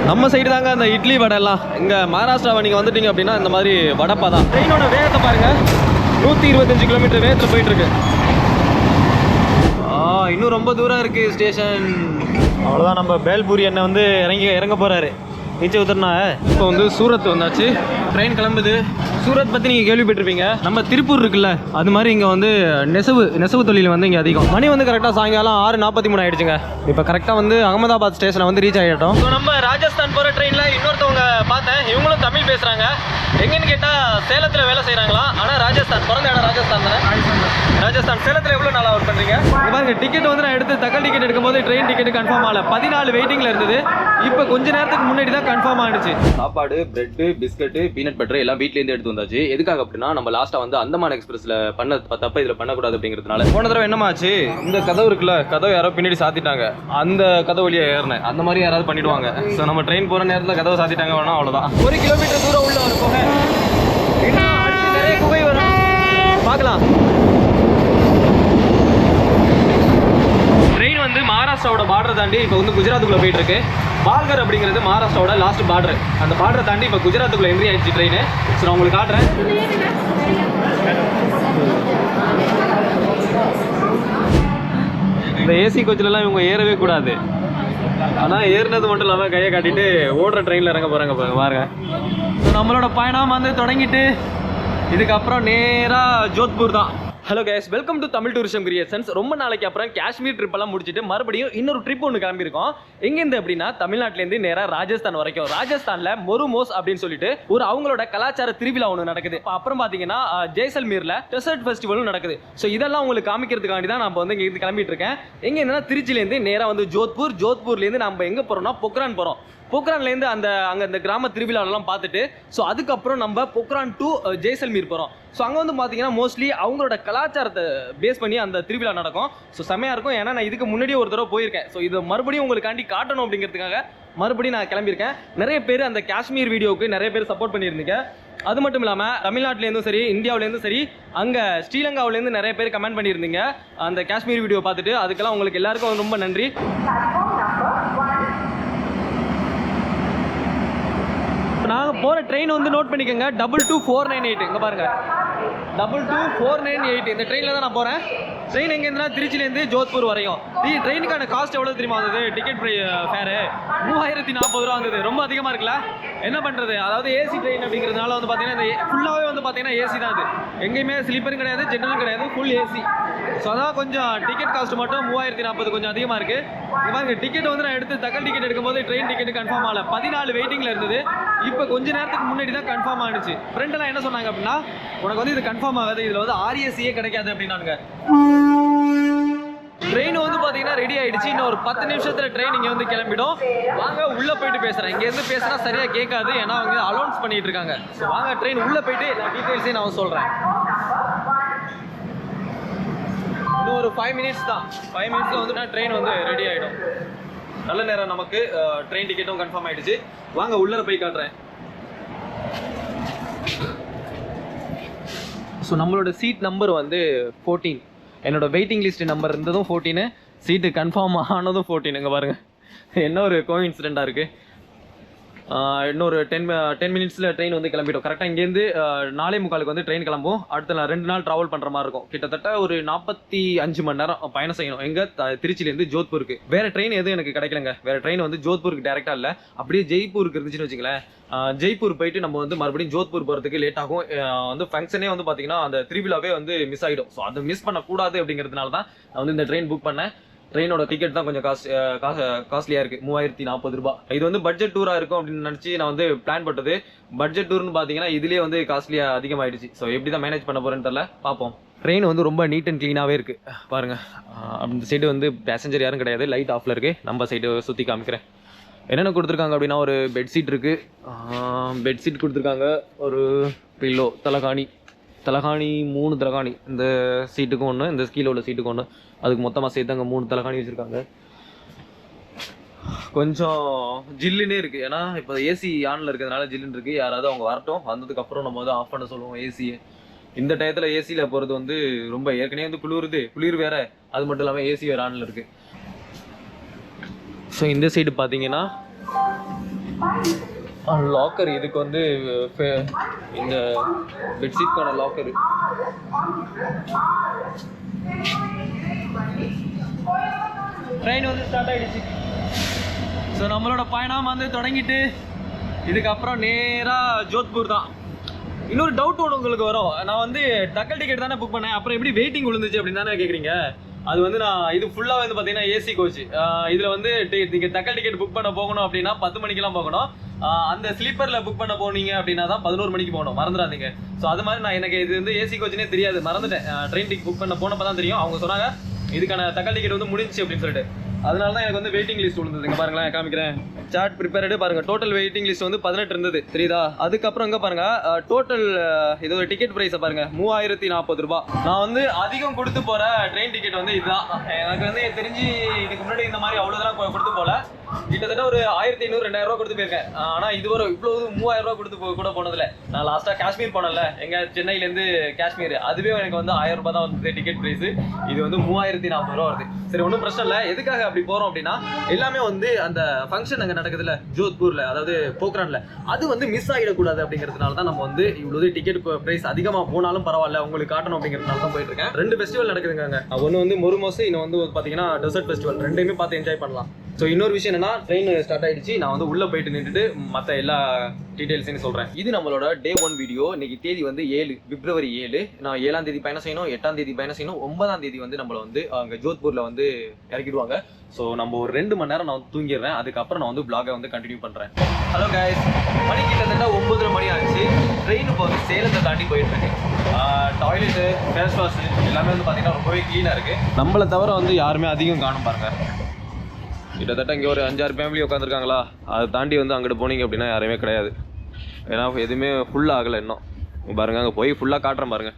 நம்ம சைடு தாங்க அந்த இட்லி வடை எல்லாம். இங்கே மகாராஷ்டிராவை நீங்கள் வந்துட்டீங்க அப்படின்னா இந்த மாதிரி வடப்பா தான். ட்ரெயினோட வேகத்தை பாருங்கள், 125 கிலோமீட்டர் வேகத்தில் போயிட்டுருக்கு. இன்னும் ரொம்ப தூரம் இருக்குது ஸ்டேஷன். அவ்வளோதான், நம்ம பேல்பூரி அண்ணன் வந்து இறங்க போகிறாரு. நீச்சல் உத்தரனா இப்போ வந்து சூரத் வந்தாச்சு, ட்ரெயின் கிளம்புது. சூரத் பற்றி நீங்கள் கேள்விப்பட்டிருப்பீங்க. நம்ம திருப்பூர் இருக்குல்ல, அது மாதிரி இங்கே வந்து நெசவு தொழில் வந்து இங்கே அதிகம். மணி வந்து கரெக்டாக சாயங்காலம் 6:43 ஆகிடுச்சுங்க. இப்போ கரெக்டாக வந்து அகமதாபாத் ஸ்டேஷனை வந்து ரீச் ஆகிட்டோம். ஸோ நம்ம ராஜஸ்தான் போகிற ட்ரெயினில் இன்னொருத்தவங்க பார்த்தேன், இவங்களும் தமிழ் பேசுகிறாங்க. எங்கன்னு கேட்டால் சேலத்தில் வேலை செய்கிறாங்களா. ஆனால் ராஜஸ்தான், பிறந்த இடம் ராஜஸ்தான் தானே? ராஜஸ்தான். சேலத்தில் எவ்வளோ நாளாக ஒர்க் பண்ணுறீங்க? பாருங்க, டிக்கெட் வந்து நான் எடுத்து தக்கல் டிக்கெட் எடுக்கும்போது ட்ரெயின் டிக்கெட் கன்ஃபார்ம் ஆகல. 14 வெயிட்டிங்கில் இருந்தது. இப்போ கொஞ்ச நேரத்துக்கு முன்னாடி தான் கன்ஃபார்ம் ஆகிடுச்சு. சாப்பாடு, பிரெட்டு, பிஸ்கட்டு, பீனட் பட்டர் எல்லாம் வீட்லேருந்து எடுத்து வந்தாச்சு. எதுக்காக அப்படின்னா, நம்ம லாஸ்ட்டாக வந்து அந்தமான் எக்ஸ்பிரஸில் பண்ண தப்ப இதில் பண்ணக்கூடாது அப்படிங்கிறதுனால. போன தடவை என்னமாச்சு, இந்த கதவு இருக்குல்ல, கதவு யாரோ பின்னாடி சாத்திட்டாங்க. அந்த கதவு வழியாக ஏறினேன். அந்த மாதிரி யாராவது பண்ணிடுவாங்க. ஸோ நம்ம ட்ரெயின் போகிற நேரத்தில் கதவை சாத்திட்டாங்க வேணா, அவ்வளோதான். 1 கிலோமீட்டர் தூரம் உள்ள ஒரு குகை, இன்னும் அடுத்து நிறைய குகை வரும், பார்க்கலாம். ட்ரெயின் வந்து மகாராஷ்டிராவோட பார்டரை தாண்டி இப்போ வந்து குஜராத்துக்குள்ளே போயிட்டு இருக்கு. பால்கர் அப்படிங்கிறது மகாராஷ்டிராவோட லாஸ்ட் பார்டர். அந்த பார்டரை தாண்டி இப்போ குஜராத்துக்குள்ளே என்ட்ரி ஆயிடுச்சு ட்ரெயின். ஸோ நான் உங்களுக்கு காட்டுறேன். இந்த ஏசி கோச்சிலலாம் இவங்க ஏறவே கூடாது. ஆனால் ஏறினது மட்டும் இல்லாமல் கையை காட்டிட்டு ஓடுற ட்ரெயினில் இறங்க போகிறாங்க பாருங்க. ஸோ நம்மளோட பயணம் வந்து தொடங்கிட்டு இதுக்கப்புறம் நேராக ஜோத்பூர் தான். Hello guys, welcome to Tamil tourism creations. ரொம்ப நாளைக்கு அப்புறம் காஷ்மீர் ட்ரிப்பெல்லாம் முடிச்சுட்டு மறுபடியும் இன்னொரு ட்ரிப் ஒன்று கிளம்பியிருக்கோம். எங்கேருந்து அப்படின்னா, தமிழ்நாட்டிலேருந்து நேராக ராஜஸ்தான் வரைக்கும். ராஜஸ்தானில் மொருமோஸ் அப்படின்னு சொல்லிட்டு ஒரு அவங்களோட கலாச்சார திருவிழா ஒன்று நடக்குது. அப்புறம் பார்த்தீங்கன்னா ஜெய்சல்மீரில் டெசர்ட் ஃபெஸ்டிவலும் நடக்குது. ஸோ இதெல்லாம் உங்களுக்கு காமிக்கிறதுக்காண்டி தான் நம்ம வந்து இங்கே கிளம்பிட்டு இருக்கேன். எங்கே இருந்துன்னா, திருச்சியிலேருந்து நேராக வந்து ஜோத்பூர்லேருந்து நம்ம எங்கே போகிறோம்னா பொக்ரான் போகிறோம். பொக்ரான்லேருந்து அங்கே அந்த கிராம திருவிழாவெல்லாம் பார்த்துட்டு, ஸோ அதுக்கப்புறம் நம்ம பொக்ரான் டு ஜெய்சல்மீர் போகிறோம். ஸோ அங்கே வந்து பார்த்தீங்கன்னா மோஸ்ட்லி அவங்களோட கலாச்சாரத்தை பேஸ் பண்ணி அந்த திருவிழா நடக்கும். ஸோ செம்மையாக இருக்கும். ஏன்னா நான் இதுக்கு முன்னாடியே ஒரு தடவை போயிருக்கேன். ஸோ இது மறுபடியும் உங்களுக்காண்டி காட்டணும் அப்படிங்கிறதுக்காக மறுபடியும் நான் கிளம்பியிருக்கேன். நிறைய பேர் அந்த காஷ்மீர் வீடியோவுக்கு நிறைய பேர் சப்போர்ட் பண்ணியிருந்தீங்க. அது மட்டும் இல்லாமல் தமிழ்நாட்டிலேருந்தும் சரி, இந்தியாவிலேருந்தும் சரி, அங்கே ஸ்ரீலங்காவிலேருந்து நிறைய பேர் கமெண்ட் பண்ணியிருந்தீங்க அந்த காஷ்மீர் வீடியோ பார்த்துட்டு. அதுக்கெல்லாம் உங்களுக்கு எல்லாருக்கும் ரொம்ப நன்றி. நாங்கள் போகிற ட்ரெயின் வந்து நோட் பண்ணிக்கோங்க, 22498. இங்கே பாருங்கள், 22498. இந்த ட்ரெயினில் தான் நான் போகிறேன். ட்ரெயின் எங்கேருந்துனா திருச்சியிலேருந்து ஜோத்பூர் வரையும். ட்ரெயினுக்கான காஸ்ட் எவ்வளோ தெரியுமா வந்தது? டிக்கெட் ஃபேரு 3040 ரூபா வந்தது. ரொம்ப அதிகமாக இருக்குல்ல? என்ன பண்ணுறது, அதாவது ஏசி ட்ரெயின் அப்படிங்கிறதுனால வந்து பார்த்தீங்கன்னா இந்த ஃபுல்லாகவே வந்து பார்த்தீங்கன்னா ஏசி தான். அது எங்கேயுமே ஸ்லீப்பரும் கிடையாது, ஜென்ரலும் கிடையாது, ஃபுல் ஏசி. ஸோ அதான் கொஞ்சம் டிக்கெட் காஸ்ட் மட்டும் 3040 கொஞ்சம் அதிகமாக இருக்குது. இங்கே பாருங்க, டிக்கெட் வந்து நான் எடுத்து தக்கல் டிக்கெட் எடுக்கும்போது ட்ரெயின் டிக்கெட் கன்ஃபார்ம் ஆகல. 14 வெயிட்டிங்கில் இருந்தது. இப்போ கொஞ்ச நேரத்துக்கு முன்னாடி தான் கன்ஃபார்ம் ஆகிடுச்சு. ஃப்ரெண்டெல்லாம் என்ன சொன்னாங்க அப்படின்னா, உனக்கு வந்து இது கன்ஃபார்ம் ஆகாது, இதில் வந்து ஆர்ஏசியே கிடைக்காது அப்படின்னாங்க. ட்ரெயின் வந்து பார்த்தீங்கன்னா ரெடி ஆகிடுச்சு. இன்னும் ஒரு 10 நிமிஷத்தில் ட்ரெயின் இங்கே வந்து கிளம்பிடும். வாங்க உள்ளே போயிட்டு பேசுகிறேன். இங்கேருந்து பேசுனா சரியாக கேட்காது, ஏன்னா அவங்க அலௌன்ஸ் பண்ணிட்டு இருக்காங்க. ஸோ வாங்க ட்ரெயின் உள்ளே போயிட்டு எல்லா டீட்டெயில்ஸையும் நான் சொல்கிறேன். இன்னும் ஒரு 5 மினிட்ஸ் தான். 5 மினிட்ஸில் வந்து ட்ரெயின் வந்து ரெடி ஆகிடும். நல்ல நேரம் நமக்கு. ட்ரெயின் டிக்கெட்டும் கன்ஃபார்ம் ஆகிடுச்சு. வாங்க உள்ளே போய் காட்டுறேன். ஸோ நம்மளோட சீட் நம்பர் வந்து 14. என்னோட வெயிட்டிங் லிஸ்ட் நம்பர் இருந்ததும் 14, சீட்டு கன்ஃபார்ம் ஆனதும் 14. இங்கே பாருங்கள், என்ன ஒரு கோஇன்சிடெண்ட்டாக இருக்குது. இன்னொரு 10 மினிட்ஸில் ட்ரெயின் வந்து கிளம்பிட்டோம். கரெக்டாக இங்கேருந்து 4:45 வந்து ட்ரெயின் கிளம்பும். அடுத்த 2 நாள் ட்ராவல் பண்ணுற மாதிரி இருக்கும். கிட்டத்தட்ட ஒரு 45 மணி நேரம் பயணம் செய்யணும். எங்கே திருச்சியிலேருந்து ஜோத்பூருக்கு. வேறு ட்ரெயின் எதுவும் எனக்கு கிடைக்கலங்க. வேறு ட்ரெயின் வந்து ஜோத்பூருக்கு டேரெக்டாக இல்லை. அப்படியே ஜெய்ப்பூருக்கு இருந்துச்சுன்னு வச்சுங்களேன். ஜெய்ப்பூர் போயிட்டு நம்ம வந்து மறுபடியும் ஜோத்பூர் போகிறதுக்கு லேட் ஆகும். வந்து ஃபங்க்ஷனே வந்து பார்த்தீங்கன்னா அந்த திருவிழாவே வந்து மிஸ் ஆகிடும். ஸோ அதை மிஸ் பண்ணக்கூடாது அப்படிங்கிறதுனால தான் நான் வந்து இந்த ட்ரெயின் புக் பண்ணேன். ட்ரெயினோட டிக்கெட் தான் கொஞ்சம் காஸ்ட்லியாக இருக்குது, 3040 ரூபா. இது வந்து பட்ஜெட் டூராக இருக்கும் அப்படின்னு நினச்சி நான் வந்து பிளான் போட்டது. பட்ஜெட் டூர்னு பார்த்தீங்கன்னா இதுலேயே வந்து காஸ்ட்லியாக அதிகமாகிடுச்சு. ஸோ எப்படி தான் மேனேஜ் பண்ண போகிறேன்னு தெரியல, பார்ப்போம். ட்ரெயின் வந்து ரொம்ப நீட் அண்ட் க்ளீனாகவே இருக்குது பாருங்கள். அந்த சைடு வந்து பேசஞ்சர் யாரும் கிடையாது, லைட் ஆஃபில் இருக்குது. நம்ம சைடு சுற்றி காமிக்கிறேன். என்னென்ன கொடுத்துருக்காங்க அப்படின்னா, ஒரு பெட்ஷீட் இருக்குது, பெட்ஷீட் கொடுத்துருக்காங்க, ஒரு பில்லோ, தலகாணி 3 தலகாணி. இந்த சீட்டுக்கும் ஒன்று, இந்த கீழே உள்ள சீட்டுக்கும் ஒன்று. அதுக்கு மொத்தமாக சேர்த்து அங்கே 3 தலகாணி வச்சுருக்காங்க. கொஞ்சம் ஜில்லுன்னே இருக்குது, ஏன்னா இப்போ ஏசி ஆனில் இருக்கிறதுனால ஜில்லுன்னு இருக்குது. யாராவது அவங்க வரட்டும், வந்ததுக்கப்புறம் நம்ம வந்து ஆஃப் பண்ண சொல்லுவோம் ஏசியை. இந்த டயத்தில் ஏசியில் போகிறது வந்து ரொம்ப, ஏற்கனவே வந்து குளிர் வேறு, அது மட்டும் இல்லாமல் ஏசி வேறு ஆனில் இருக்குது. ஸோ இந்த சைடு பார்த்தீங்கன்னா லாக்கர் இதுக்கு வந்து இந்த பெட்ஷீட்கான லாக்கரு. ட்ரெயின் வந்து ஸ்டார்ட் ஆகிடுச்சு. ஸோ நம்மளோட பயணம் வந்து தொடங்கிட்டு இதுக்கப்புறம் நேராக ஜோத்பூர் தான். இன்னொரு டவுட் ஒன்று உங்களுக்கு வரும், நான் வந்து டக்கல் டிக்கெட் தானே புக் பண்ணேன், அப்புறம் எப்படி வெயிட்டிங் விழுந்துச்சு அப்படின்னு தானே கேட்குறீங்க. அது வந்து நான் இது ஃபுல்லாக வந்து பார்த்தீங்கன்னா ஏசி கோச். இதில் வந்து நீங்கள் டக்கல் டிக்கெட் புக் பண்ண போகணும் அப்படின்னா 10 மணிக்கெல்லாம் போகணும். அந்த ஸ்லீப்பரில் புக் பண்ண போனீங்க அப்படின்னா தான் 11 மணிக்கு போகணும், மறந்துடாதீங்க. ஸோ அது மாதிரி எனக்கு இது வந்து ஏசி கோச்னே தெரியாது, மறந்துட்டேன். ட்ரெயின் டிக்கெட் புக் பண்ண போனப்போ தான் தெரியும். அவங்க சொன்னாங்க இதுக்கான டக்கல் டிக்கெட் வந்து முடிஞ்சிச்சு அப்படின்னு சொல்லிட்டு. அதனால தான் எனக்கு வந்து வெயிட்டிங் லிஸ்ட் விழுந்ததுங்க. பாருங்களேன், காமிக்கிறேன். சார்ட் ப்ரிப்பேர்டு பாருங்க. டோட்டல் வெயிட்டிங் லிஸ்ட் வந்து 18 இருந்தது, தெரியுதா? அதுக்கப்புறம் இங்கே பாருங்க, டோட்டல் இதோட டிக்கெட் ப்ரைஸை பாருங்க, 3040 ரூபாய். நான் வந்து அதிகம் கொடுத்து போற ட்ரெயின் டிக்கெட் வந்து இதுதான். எனக்கு வந்து தெரிஞ்சு இதுக்கு முன்னாடி இந்த மாதிரி அவ்வளோதான் கொடுத்து போல. கிட்டத்தட்ட ஒரு 1500-2000 ரூபா கொடுத்து போயிருக்கேன். ஆனால் இது வரும் இவ்வளவு 3000 ரூபா கொடுத்து கூட போனதில்ல. நான் லாஸ்ட்டாக காஷ்மீர் போனேன்ல, எங்கள் சென்னையிலேருந்து காஷ்மீர், அதுவே எனக்கு வந்து 1000 ரூபாய் தான் வந்து டிக்கெட் ப்ரைஸ். இது வந்து 3040 ரூபா வருது. சரி, ஒன்றும் பிரச்சனை இல்லை. எதுக்காக அப்படி போகிறோம் அப்படின்னா, எல்லாமே வந்து அந்த ஃபங்க்ஷன் அங்கே நடக்குதுல்ல ஜோத்பூரில், அதாவது போக்ரானில், அது வந்து மிஸ் ஆகிடக்கூடாது அப்படிங்கிறதுனால தான் நம்ம வந்து இவ்வளோ டிக்கெட் ப்ரைஸ் அதிகமாக போனாலும் பரவாயில்ல உங்களுக்கு காட்டணும் அப்படிங்கிறதுனால தான் போயிட்டு இருக்கேன். 2 ஃபெஸ்டிவல் நடக்குதுங்க அங்கே. ஒன்று வந்து மொருமோஸ், இன்னும் வந்து பார்த்தீங்கன்னா டெசர்ட் ஃபெஸ்டிவல். ரெண்டையுமே பார்த்து என்ஜாய் பண்ணலாம். ஸோ இன்னொரு விஷயம் என்னன்னா, ட்ரெயின் ஸ்டார்ட் ஆகிடுச்சு. நான் வந்து உள்ளே போயிட்டு நின்றுட்டு மற்ற எல்லா டீட்டெயில்ஸையும் சொல்கிறேன். இது நம்மளோட டே 1 வீடியோ. இன்னைக்கு தேதி வந்து 7 பிப்ரவரி 7. நான் 7ஆம் தேதி பயணம் செய்யணும், 8ஆம் தேதி பயணம் செய்யணும், 9ஆம் தேதி வந்து நம்மளை வந்து அங்கே ஜோத்பூரில் வந்து இறக்கிடுவாங்க. ஸோ நம்ம ஒரு 2 மணி நேரம் நான் வந்து தூங்கிடுறேன். அதுக்கப்புறம் நான் வந்து வ்ளாகை வந்து கண்டினியூ பண்ணுறேன். ஹலோ கைஸ், மணி கிட்டத்தட்ட 9:30 மணி ஆச்சு. ட்ரெயின் இப்போ வந்து சேலத்தை தாண்டி போயிட்டுருக்கு. டாய்லெட்டு, ஃபேஸ் வாஷ் எல்லாமே வந்து பார்த்தீங்கன்னா ரொம்பவே க்ளீனாக இருக்குது. நம்மளை தவிர வந்து யாருமே அதிகம் காணும் பாருங்கள். கிட்டத்தட்ட இங்கே ஒரு 5-6 ஃபேமிலி உட்காந்துருக்காங்களா. அதை தாண்டி வந்து அங்கிட்டு போனீங்க அப்படின்னா யாருமே கிடையாது. ஏன்னா எதுவுமே ஃபுல்லாக ஆகலை இன்னும். பாருங்கள், அங்கே போய் ஃபுல்லாக காட்டுறேன் பாருங்கள்.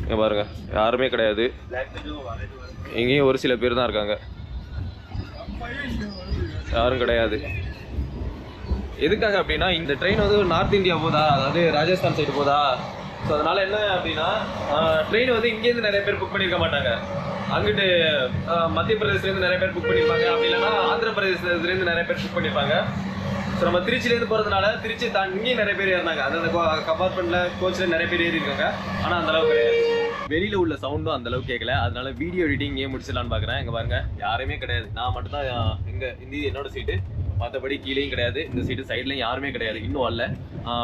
இங்கே பாருங்கள், யாருமே கிடையாது. இங்கேயும் ஒரு சில பேர் தான் இருக்காங்க, யாரும் கிடையாது. எதுக்காக அப்படின்னா, இந்த ட்ரெயின் வந்து நார்த் இந்தியா போதா, அதாவது ராஜஸ்தான் சைடு போதா. ஸோ அதனால் என்ன அப்படின்னா, ட்ரெயின் வந்து இங்கேருந்து நிறைய பேர் புக் பண்ணியிருக்க மாட்டாங்க. அங்கிட்டு மத்திய பிரதேசத்துலேருந்து நிறைய பேர் புக் பண்ணியிருப்பாங்க. அப்படி இல்லைன்னா ஆந்திர பிரதேசத்துலேருந்து நிறைய பேர் புக் பண்ணியிருப்பாங்க. ஸோ நம்ம திருச்சியிலேருந்து போகிறதுனால திருச்சி இங்கேயும் நிறைய பேர் ஏறினாங்க. அந்த கம்பார்ட்மெண்ட்டில் கோச்சில் நிறைய பேர் ஏறி இருக்காங்க. ஆனால் அந்தளவுக்கு கிடையாது. வெளியில் உள்ள சவுண்டும் அந்தளவுக்கு கேட்கல. அதனால வீடியோ எடிட்டிங் ஏன் முடிச்சிடலான்னு பார்க்குறேன். இங்கே பாருங்கள், யாருமே கிடையாது. நான் மட்டும்தான் இங்கே இந்த என்னோட சீட்டு. மற்றபடி கீழேயும் கிடையாது, இந்த சைடு சைட்லையும் யாருமே கிடையாது. இன்னும் வரல.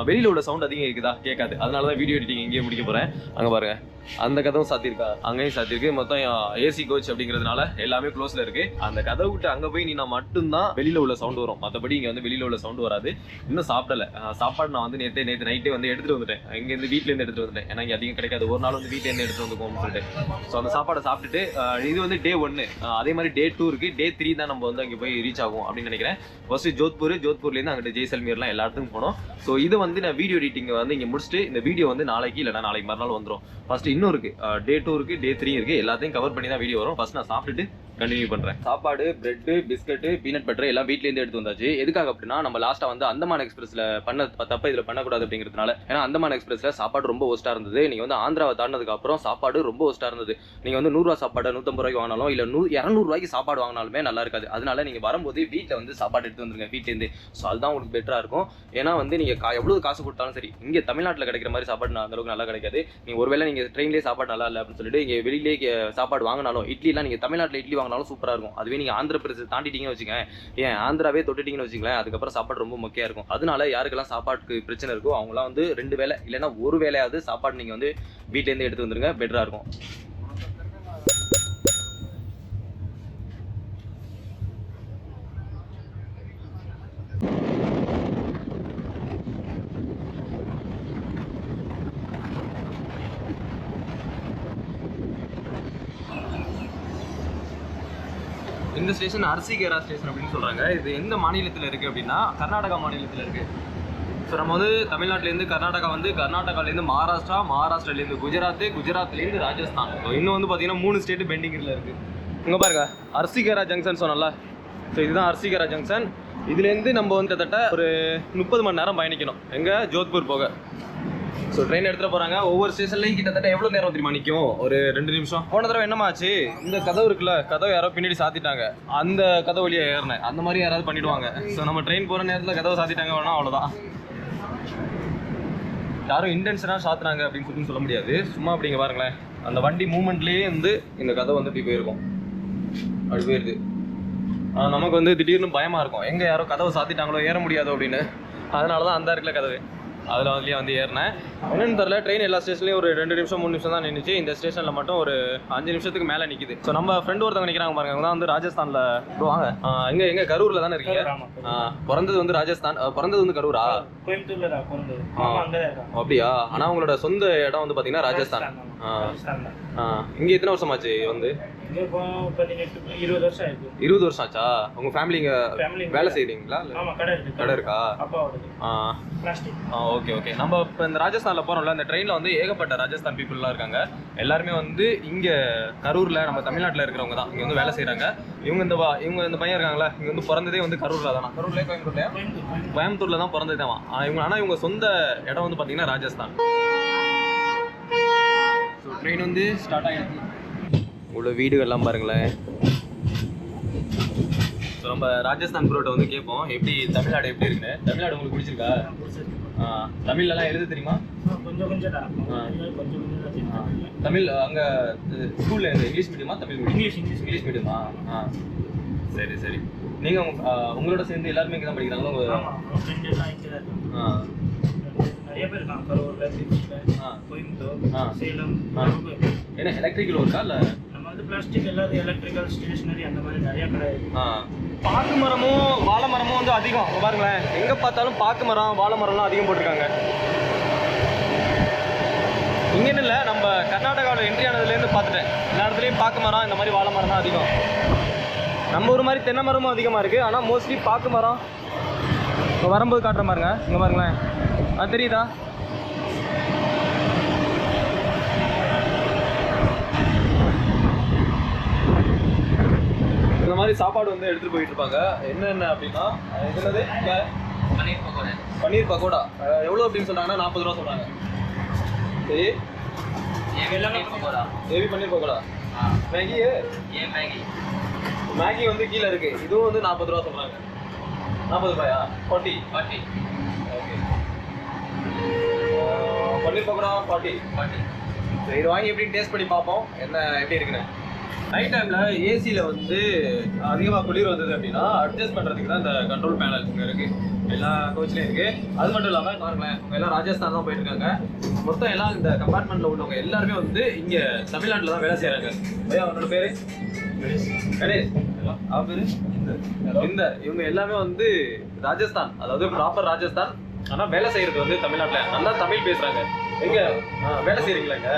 வெளியில் உள்ள சவுண்ட் அதிகம் இருக்குதா, கேட்காது. அதனால தான் வீடியோ எடிட்டிங் இங்கேயே முடிக்க போகிறேன். அங்கே பாருங்கள், அந்த கதவும் சாத்தியிருக்கா, அங்கேயும் சாத்தியிருக்கு. மொத்தம் ஏசி கோச் அப்படிங்கிறதுனால எல்லாமே க்ளோஸில் இருக்குது. அந்த கதவை விட்டு அங்கே போய் நீ நான் மட்டும்தான் வெளியில் உள்ள சவுண்ட் வரும். மற்றபடி இங்கே வந்து வெளியில் உள்ள சவுண்டு வராது. இன்னும் சாப்பிடலை. சாப்பாடு நான் வந்து நேற்று நைட்டே வந்து எடுத்துகிட்டு வந்துட்டேன். இங்கேருந்து வீட்டிலேருந்து எடுத்துகிட்டு வந்துட்டேன். ஏன்னா இங்கே அதிகம் கிடைக்காது. ஒரு நாள் வந்து வீட்டிலேருந்து எடுத்துகிட்டு வந்துக்கோன்னு சொல்லிட்டு. ஸோ அந்த சாப்பாடை சாப்பிட்டுட்டு இது வந்து டே 1. அதே மாதிரி டே 2 இருக்குது. டே 3 தான் நம்ம வந்து அங்கே போய் ரீச் ஆகும் அப்படின்னு நினைக்கிறேன். ஃபர்ஸ்ட் ஜோத்பூர்லேருந்து அங்கிட்டு ஜெய்சல்மீர்லாம் எல்லா இடத்துக்கும் போனோம். ஸோ இது வந்து நான் வீடியோ எடிட்டிங் வந்து இங்கே முடிச்சுட்டு இந்த வீடியோ வந்து நாளைக்கு இல்லைனா நாளைக்கு மறுநாள் வந்துடும். ஃபர்ஸ்ட் இன்னும் இருக்குது, டே 2 இருக்குது, டே 3 இருக்குது. எல்லாத்தையும் கவர் பண்ணி தான் வீடியோ வரும். ஃபர்ஸ்ட் நான் சாப்பிட்டுட்டு கண்டினியூ பண்ணுறேன். சாப்பாடு, பிரெட்டு, பிஸ்கட்டு, பீனட் பட்டர் எல்லாம் வீட்டிலேருந்து எடுத்து வந்தாச்சு. எதுக்காக அப்படின்னா, நம்ம லாஸ்ட்டாக வந்து அந்தமான் எக்ஸ்பிரஸில் பண்ண தப்ப இதில் பண்ணக்கூடாது அப்படிங்கிறதுனால. ஏன்னா அந்தமான் எக்ஸ்பிரஸில் சாப்பாடு ரொம்ப ஒஸ்ட்டாக இருந்தது. நீங்கள் வந்து ஆந்திராவை தாண்டினதுக்கு அப்புறம் சாப்பாடு ரொம்ப ஒஸ்ட்டாக இருந்தது. நீங்கள் வந்து 100 ரூபா சாப்பாடு 150 ரூபாய்க்கு வாங்கினாலும் இல்லை 200 ரூபாய்க்கு சாப்பாடு வாங்கினாலுமே நல்லா இருக்காது. அதனால நீங்கள் வரும்போது வீட்டில் வந்து சாப்பாடு எடுத்து வந்துருங்க வீட்டிலேருந்து. ஸோ அதுதான் உங்களுக்கு பெட்டராக இருக்கும். ஏன்னா வந்து நீங்கள் எவ்வளோ காசு கொடுத்தாலும் சரி, இங்கே தமிழ்நாட்டில் கிடைக்கிற மாதிரி சாப்பாடு அந்தளவுக்கு நல்லா கிடைக்காது. நீங்கள் ஒருவேளை நீங்கள் ட்ரெயின்லேயே சாப்பாடு நல்லா இல்லை அப்படின்னு சொல்லிட்டு இங்கே வெளியிலே சாப்பாடு வாங்கினாலும், இட்லிலாம் நீங்கள் தமிழ்நாட்டில் இட்லி வாங்கினாலும் சூப்பராக இருக்கும். அதுவே நீங்கள் ஆந்திர பிரதேசத்தை தாண்டிட்டீங்கன்னு வச்சுக்கோங்க, ஏன் ஆந்திராவே தொட்டுட்டீங்கன்னு வச்சுங்களேன், அதுக்கப்புறம் சாப்பாடு ரொம்ப முக்கியம் இருக்கும். அதனால யாருக்கெல்லாம் சாப்பாட்டுக்கு பிரச்சனை இருக்கோ அவங்களாம் வந்து 2 வேளை இல்லைன்னா 1 வேளையாவது சாப்பாடு நீங்கள் வந்து வீட்டிலேருந்து எடுத்து வந்துருங்க, பெட்டராக இருக்கும். இந்த ஸ்டேஷன் அர்சிகேரா ஸ்டேஷன் அப்படின்னு சொல்கிறாங்க. இது எந்த மாநிலத்தில் இருக்குது அப்படின்னா, கர்நாடகா மாநிலத்தில் இருக்குது. ஸோ நம்ம வந்து தமிழ்நாட்டிலேருந்து கர்நாடகா வந்து, கர்நாடகாலேருந்து மகாராஷ்டிரா, மகாராஷ்டிராலேருந்து குஜராத், குஜராத்லேருந்து ராஜஸ்தான். ஸோ இன்னும் வந்து பார்த்தீங்கன்னா 3 ஸ்டேட்டு பெண்டிங்கில் இருக்குது. இங்கே பாருங்கள், அர்சிகேரா ஜங்ஷன் சொன்னல. ஸோ இதுதான் அர்சிகேரா ஜங்ஷன். இதுலேருந்து நம்ம வந்து கிட்டத்தட்ட ஒரு 30 மணி நேரம் பயணிக்கணும் எங்கே, ஜோத்பூர் போக. ஸோ ட்ரெயின் எடுத்துகிட்டு போகிறாங்க. ஒவ்வொரு ஸ்டேஷன்லையும் கிட்டத்தட்ட எவ்வளோ நேரம் தெரியுமா நிற்கும்? ஒரு 2 நிமிஷம். போன தடவை என்னமா ஆச்சு, இந்த கதவு இருக்குல்ல, கதவு யாரோ பின்னாடி சாத்திட்டாங்க, அந்த கதவு வழியாக ஏறினேன். அந்த மாதிரி யாராவது பண்ணிவிடுவாங்க. ஸோ நம்ம ட்ரெயின் போகிற நேரத்தில் கதவை சாத்திட்டாங்க வேணா அவ்வளோதான். யாரும் இன்டென்ஷனாக சாத்துனாங்க அப்படின்னு சொல்ல முடியாது. சும்மா அப்படிங்க பாருங்களேன், அந்த வண்டி மூமெண்ட்லேயே வந்து இந்த கதவை வந்து இப்படி போயிருக்கும், அப்படி போயிருது. நமக்கு வந்து திடீர்னு பயமாக இருக்கும், எங்கே யாரோ கதவை சாத்திட்டாங்களோ ஏற முடியாதோ அப்படின்னு. அதனால தான் அந்த இருக்குல்ல கதவு, அதில் அதுலேயே வந்து ஏறினேன். என்னென்னு தெரில, ட்ரெயின் எல்லா ஸ்டேஷன்லேயும் ஒரு 2 நிமிஷம் 3 நிமிஷம் தான் நின்றுச்சு. இந்த ஸ்டேஷனில் மட்டும் ஒரு 5 நிமிஷத்துக்கு மேலே நிற்கிது. ஸோ நம்ம ஃப்ரெண்டு ஒருத்தவங்க நிற்கிறாங்க பாருங்க, அவங்க தான் வந்து ராஜஸ்தானில் வாங்க. எங்கே கரூரில் தானே இருக்கீங்க? பிறந்தது வந்து ராஜஸ்தான், பிறந்தது வந்து கரூரா? அப்படியா? ஆனால் உங்களோட சொந்த இடம் வந்து பார்த்தீங்கன்னா ராஜஸ்தான். இங்கே எத்தனை வருஷம் ஆச்சு வந்து? 20 வருஷம் ஆயிருக்கு. 20 வருஷம் ஆச்சா? உங்க ஃபேமிலி வேலை செய்றீங்களா? கடை இருக்கா? Okay okay. நம்ம இப்போ இந்த ராஜஸ்தானில் போகிறோம்ல, இந்த ட்ரெயினில் வந்து ஏகப்பட்ட ராஜஸ்தான் பீப்புளெலாம் இருக்காங்க. எல்லாருமே வந்து இங்கே கரூரில், நம்ம தமிழ்நாட்டில் இருக்கிறவங்க தான் இங்கே வந்து வேலை செய்கிறாங்க. இவங்க இந்த பையன் இருக்காங்களா, இங்கே வந்து பிறந்ததே வந்து கரூரில் தானா? கரூர்லேயே கோயம்புத்தூர்லையா? கோயம்புத்தூரில் தான் பிறந்தது தான் ஆனால் இவங்க சொந்த இடம் வந்து பார்த்தீங்கன்னா ராஜஸ்தான். ஸோ ட்ரெயின் வந்து ஸ்டார்ட் ஆகிடுச்சு. உள்ள வீடுகள்லாம் பாருங்களேன். ஸோ நம்ம ராஜஸ்தான் ப்ரோட்ட வந்து கேட்போம் எப்படி தமிழ்நாடு எப்படி இருக்குன்னு. தமிழ்நாடு உங்களுக்கு பிடிச்சிருக்கா? தமிழ்லாம் எழுத தெரியுமா? தமிழ் அங்கே ஸ்கூலில் இங்கிலீஷ் மீடியமா தமிழ் மீடியம்? இங்கிலீஷ் மீடியமா? சரி சரி. நீங்கள் உங்களோட சேர்ந்து எல்லாருமே இங்கே தான் படிக்கிறாங்களா? நிறைய பேர் இருக்காங்க கரூர்ல, கோயம்புத்தூர், சேலம். என்ன எலக்ட்ரிக்கல் ஒர்க்கா இல்லை? நம்ம வந்து பிளாஸ்டிக் எல்லாரும் எலக்ட்ரிக்கல் ஸ்டேஷனரி அந்த மாதிரி நிறைய கடை இருக்கு. பாக்கு மரமும் வாழை மரமும் வந்து அதிகம் பாருங்களேன். எங்கே பார்த்தாலும் பாக்கு மரம் வாழை மரம்லாம் அதிகம் போட்டிருக்காங்க. இங்கேன்னு இல்லை, நம்ம கர்நாடகாவில் என்ட்ரி ஆனதுலேருந்து பார்த்துட்டேன், எல்லா இடத்துலையும் பாக்கு மரம் இந்த மாதிரி வாழை மரம் தான் அதிகம். நம்ம ஒரு மாதிரி தென்னை மரமும் அதிகமாக இருக்குது, ஆனால் மோஸ்ட்லி பாக்கு மரம். இப்போ வரும்போது காட்டுற பாருங்க, இங்கே பாருங்களேன், அது தெரியுதா? இந்த மாதிரி சாப்பாடு வந்து எடுத்துகிட்டு போயிட்டு இருப்பாங்க. என்னென்ன அப்படின்னா என்னது? பன்னீர் பக்கோடா. எவ்வளோ அப்படின்னு சொன்னாங்கன்னா 40 ரூபா சொல்கிறாங்க. சரி, ஏவி பன்னீர் பக்கோடா. மேகி மேகி வந்து கீழே இருக்குது, இதுவும் வந்து 40 ரூபா சொல்கிறாங்க. 40 ரூபாயா? 40. ஓகே. பன்னீர் பக்கோடா 40. சரி, இது வாங்கி எப்படி டேஸ்ட் பண்ணி பார்ப்போம் என்ன எப்படி இருக்குன்னு. நைட் டைமில் ஏசியில் வந்து அதிகமாக குளிர் வந்தது அப்படின்னா அட்ஜஸ்ட் பண்ணுறதுக்கு தான் இந்த கண்ட்ரோல் பேனல் இங்கே இருக்குது, எல்லா கோச்லேயும் இருக்குது. அது மட்டும் இல்லாமல் பாருங்களேன், எல்லாம் ராஜஸ்தான் தான் போயிட்டுருக்காங்க. மொத்தம் எல்லாம் இந்த கம்பார்ட்மெண்ட்டில் உள்ளவங்க எல்லாருமே வந்து இங்கே தமிழ்நாட்டில் தான் வேலை செய்கிறாங்க. ஐயா, அவனோட பேர் கணேஷ், அவன் பேர் இந்த. இவங்க எல்லாமே வந்து ராஜஸ்தான், அதாவது ப்ராப்பர் ராஜஸ்தான், ஆனால் வேலை செய்கிறது வந்து தமிழ்நாட்டில். நல்லா தமிழ் பேசுகிறாங்க. எங்கே வேலை செய்கிறீங்களாங்க?